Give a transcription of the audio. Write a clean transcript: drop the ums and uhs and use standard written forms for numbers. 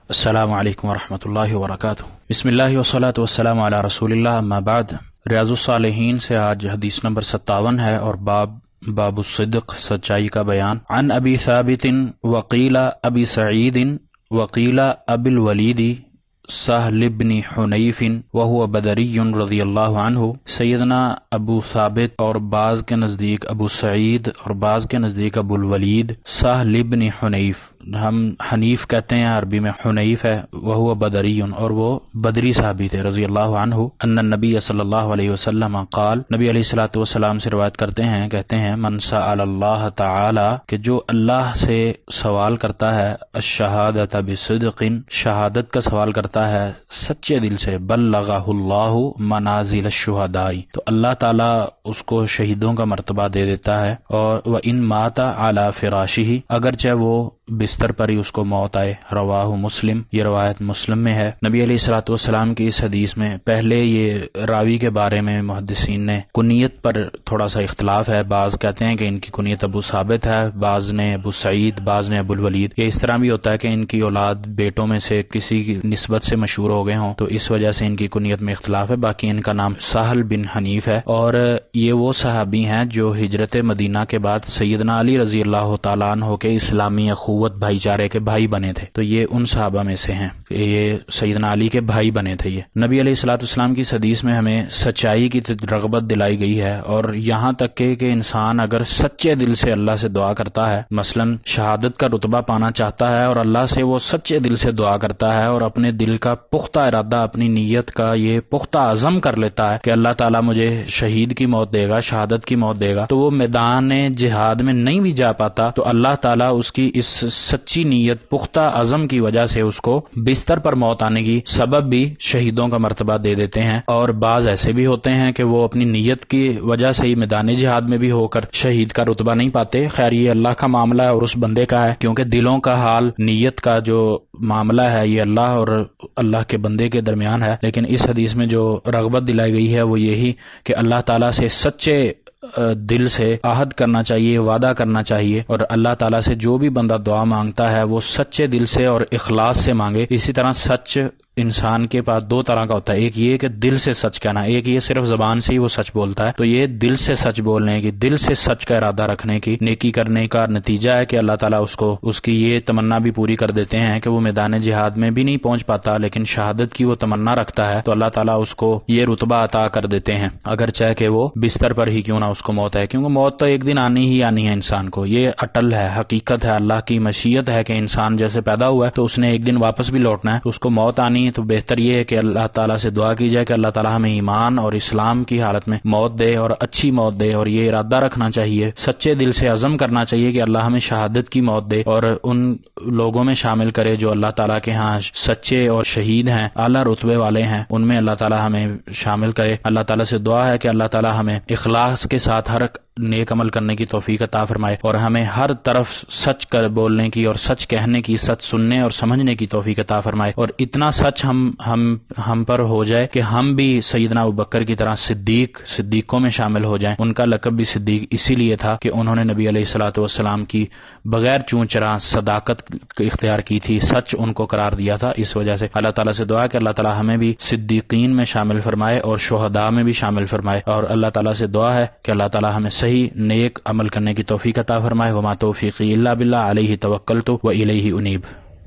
السلام علیکم ورحمۃ اللہ وبرکاتہ۔ بسم اللہ والصلاۃ والسلام علی رسول اللہ، اما بعد۔ ریاض الصالحین سے آج حدیث نمبر 57 ہے اور باب الصدق، سچائی کا بیان۔ عن ابی ثابت وقیل ابی سعید وقیل ابی الولید سہل بن حنیف وهو بدری رضی اللہ عنہ۔ سیدنا ابو ثابت اور بعض کے نزدیک ابو سعید اور بعض کے نزدیک ابو الولید سہل بن حنیف، ہم حنیف کہتے ہیں، عربی میں حنیف ہے، وہو بدری اور وہ بدری صحابی تھے رضی اللہ عنہ۔ ان النبی صلی اللہ علیہ وسلم قال، نبی علیہ الصلوۃ والسلام سے روایت کرتے ہیں، کہتے ہیں من سأل اللہ تعالی، کہ جو اللہ سے سوال کرتا ہے، الشہادۃ بصدق، شہادت کا سوال کرتا ہے سچے دل سے، بلغہ اللہ منازل الشہداء، تو اللہ تعالی اس کو شہیدوں کا مرتبہ دے دیتا ہے۔ اور وَإِن مَاتَ عَلَى فِرَاشِهِ، اگرچہ وہ بستر پر ہی اس کو موت آئے۔ رواہ مسلم، یہ روایت مسلم میں ہے۔ نبی علیہ الصلوۃ والسلام کی اس حدیث میں پہلے یہ راوی کے بارے میں محدثین نے کنیت پر تھوڑا سا اختلاف ہے، بعض کہتے ہیں کہ ان کی کنیت ابو ثابت ہے، بعض نے ابو سعید، بعض نے ابو الولید۔ یہ اس طرح بھی ہوتا ہے کہ ان کی اولاد بیٹوں میں سے کسی کی نسبت سے مشہور ہو گئے ہوں، تو اس وجہ سے ان کی کنیت میں اختلاف ہے۔ باقی ان کا نام سہل بن حنیف ہے، اور یہ وہ صحابی ہیں جو ہجرت مدینہ کے بعد سیدنا علی رضی اللہ تعالیٰ عنہ کے اسلامی اخوت بھائی چارے کے بھائی بنے تھے، تو یہ ان صحابہ میں سے ہیں، یہ سیدنا علی کے بھائی بنے تھے۔ یہ نبی علیہ الصلوۃ والسلام کی حدیث میں ہمیں سچائی کی رغبت دلائی گئی ہے، اور یہاں تک کہ انسان اگر سچے دل سے اللہ سے دعا کرتا ہے، مثلا شہادت کا رتبہ پانا چاہتا ہے اور اللہ سے وہ سچے دل سے دعا کرتا ہے اور اپنے دل کا پختہ ارادہ، اپنی نیت کا یہ پختہ عزم کر لیتا ہے کہ اللہ تعالیٰ مجھے شہید کی موت دے گا، شہادت کی موت دے گا، تو وہ میدان جہاد میں نہیں بھی جا پاتا، تو اللہ تعالیٰ اس کی اس سچی نیت، پختہ عزم کی وجہ سے اس کو بستر پر موت آنے کی سبب بھی شہیدوں کا مرتبہ دے دیتے ہیں۔ اور بعض ایسے بھی ہوتے ہیں کہ وہ اپنی نیت کی وجہ سے ہی میدان جہاد میں بھی ہو کر شہید کا رتبہ نہیں پاتے۔ خیر یہ اللہ کا معاملہ ہے اور اس بندے کا ہے، کیونکہ دلوں کا حال، نیت کا جو معاملہ ہے یہ اللہ اور اللہ کے بندے کے درمیان ہے۔ لیکن اس حدیث میں جو رغبت دلائی گئی ہے وہ یہی کہ اللہ تعالیٰ سے سچے دل سے عہد کرنا چاہیے، وعدہ کرنا چاہیے، اور اللہ تعالیٰ سے جو بھی بندہ دعا مانگتا ہے وہ سچے دل سے اور اخلاص سے مانگے۔ اسی طرح سچ انسان کے پاس دو طرح کا ہوتا ہے، ایک یہ کہ دل سے سچ کہنا، ایک یہ صرف زبان سے ہی وہ سچ بولتا ہے، تو یہ دل سے سچ بولنے کی، دل سے سچ کا ارادہ رکھنے کی، نیکی کرنے کا نتیجہ ہے کہ اللہ تعالیٰ اس کی یہ تمنا بھی پوری کر دیتے ہیں کہ وہ میدان جہاد میں بھی نہیں پہنچ پاتا لیکن شہادت کی وہ تمنا رکھتا ہے، تو اللہ تعالیٰ اس کو یہ رتبہ عطا کر دیتے ہیں، اگر چاہے کہ وہ بستر پر ہی کیوں نہ اس کو موت ہے، کیونکہ موت تو ایک دن آنی ہی آنی ہے انسان کو، یہ اٹل ہے، حقیقت ہے، اللہ کی مشیت ہے کہ انسان جیسے پیدا ہوا ہے تو اس نے ایک دن واپس بھی لوٹنا ہے، تو اس کو موت آنی ہے، تو بہتر یہ ہے کہ اللہ تعالیٰ سے دعا کی جائے کہ اللہ تعالیٰ ہمیں ایمان اور اسلام کی حالت میں موت دے اور اچھی موت دے، اور یہ ارادہ رکھنا چاہیے، سچے دل سے عزم کرنا چاہیے کہ اللہ ہمیں شہادت کی موت دے اور ان لوگوں میں شامل کرے جو اللہ تعالیٰ کے ہاں سچے اور شہید ہیں، اعلیٰ رتبے والے ہیں، ان میں اللہ تعالیٰ ہمیں شامل کرے۔ اللہ تعالیٰ سے دعا ہے کہ اللہ تعالیٰ ہمیں اخلاص کے ساتھ ہر نیک عمل کرنے کی توفیق عطا فرمائے، اور ہمیں ہر طرف سچ کر بولنے کی اور سچ کہنے کی، سچ سننے اور سمجھنے کی توفیق عطا فرمائے، اور اتنا سچ ہم پر ہو جائے کہ ہم بھی سیدنا ابوبکر کی طرح صدیقوں میں شامل ہو جائیں۔ ان کا لقب بھی صدیق اسی لیے تھا کہ انہوں نے نبی علیہ الصلوۃ والسلام کی بغیر چون چرا صداقت اختیار کی تھی، سچ ان کو قرار دیا تھا۔ اس وجہ سے اللہ تعالیٰ سے دعا ہے کہ اللہ تعالیٰ ہمیں بھی صدیقین میں شامل فرمائے اور شہداء میں بھی شامل فرمائے، اور اللہ تعالیٰ سے دعا ہے کہ اللہ تعالیٰ ہمیں صحیح نیک عمل کرنے کی توفیق عطا فرمائے۔ وما توفیقی الا باللہ، علیہ توکلت و الیہ انیب۔